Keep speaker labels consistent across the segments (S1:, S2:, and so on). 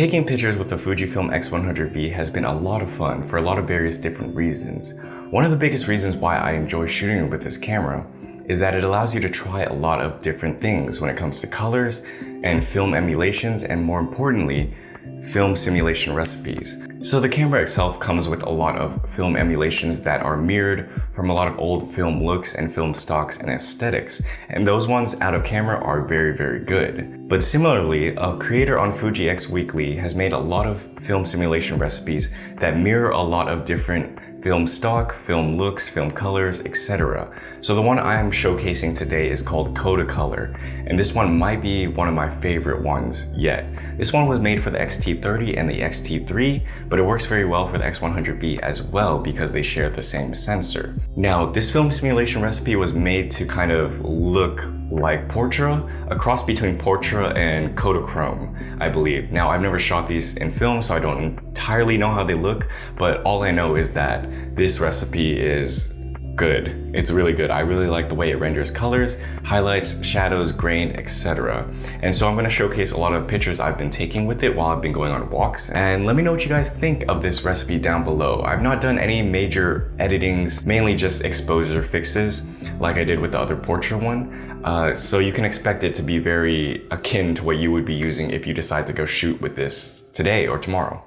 S1: Taking pictures with the Fujifilm x100v has been a lot of fun for a lot of various different reasons. One of the biggest reasons why I enjoy shooting with this camera is that it allows you to try a lot of different things when it comes to colors and film emulations, and more importantly, film simulation recipes. So the camera itself comes with a lot of film emulations that are mirrored from a lot of old film looks and film stocks and aesthetics, and those ones out of camera are very, very good. But similarly, a creator on fujixweekly has made a lot of film simulation recipes that mirror a lot of different film stock, film looks, film colors, etc. So the one I'm showcasing today is called Kodacolor, and this one might be one of my favorite ones yet. This one was made for the X-T30 and the X-T3, but it works very well for the X100v as well because they share the same sensor. Now, this film simulation recipe was made to kind of look like portra, a cross between portra and kodachrome, I believe. Now, I've never shot these in film, so I don't entirely know how they look, but all I know is that this recipe is good. It's really good. I really like the way it renders colors, highlights, shadows, grain, etc. And so I'm going to showcase a lot of pictures I've been taking with it while I've been going on walks. And let me know what you guys think of this recipe down below. I've not done any major editings, mainly just exposure fixes like I did with the other portrait one. So you can expect it to be very akin to what you would be using if you decide to go shoot with this today or tomorrow.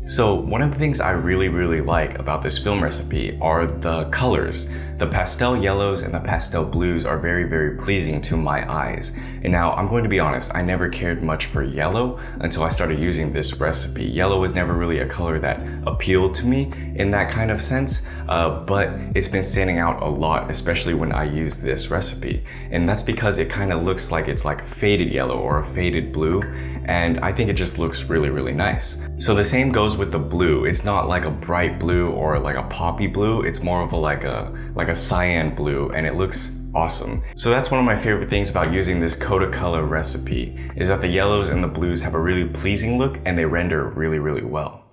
S1: So one of the things I really like about this film recipe are the colors. The pastel yellows and the pastel blues are very pleasing to my eyes. And now I'm going to be honest, I never cared much for yellow until I started using this recipe. Yellow was never really a color that appealed to me in that kind of sense, but it's been standing out a lot, especially when I use this recipe. And that's because it kind of looks like it's like faded yellow or a faded blue, and I think it just looks really nice. So the same goes with the blue. It's not like a bright blue or like a poppy blue. It's more of a like a cyan blue, and it looks awesome. So that's one of my favorite things about using this Kodacolor recipe, is that the yellows and the blues have a really pleasing look and they render really well.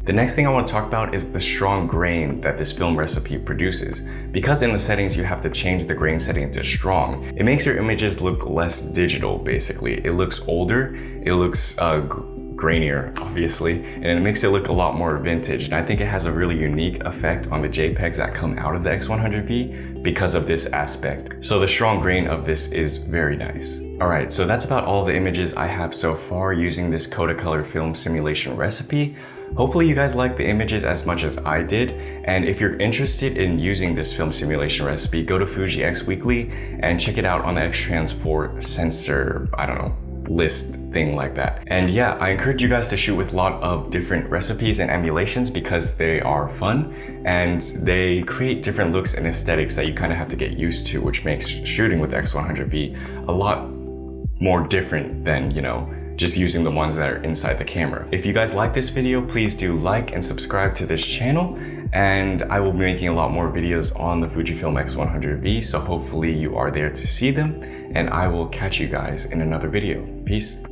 S1: The next thing I want to talk about is the strong grain that this film recipe produces. Because in the settings you have to change the grain setting to strong, it makes your images look less digital basically. It looks older, it looks grainier obviously, and it makes it look a lot more vintage. And I think it has a really unique effect on the JPEGs that come out of the X100v because of this aspect. So the strong grain of this is very nice. Alright, so that's about all the images I have so far using this Kodacolor film simulation recipe. Hopefully you guys like the images as much as I did, and if you're interested in using this film simulation recipe, go to fujixweekly and check it out on the X-Trans4 sensor, I don't know, list thing like that. And yeah, I encourage you guys to shoot with a lot of different recipes and emulations because they are fun and they create different looks and aesthetics that you kind of have to get used to, which makes shooting with X100v a lot more different than, you know, just using the ones that are inside the camera. If you guys like this video, please do like and subscribe to this channel, and I will be making a lot more videos on the Fujifilm X100v, so hopefully you are there to see them, and I will catch you guys in another video. Peace.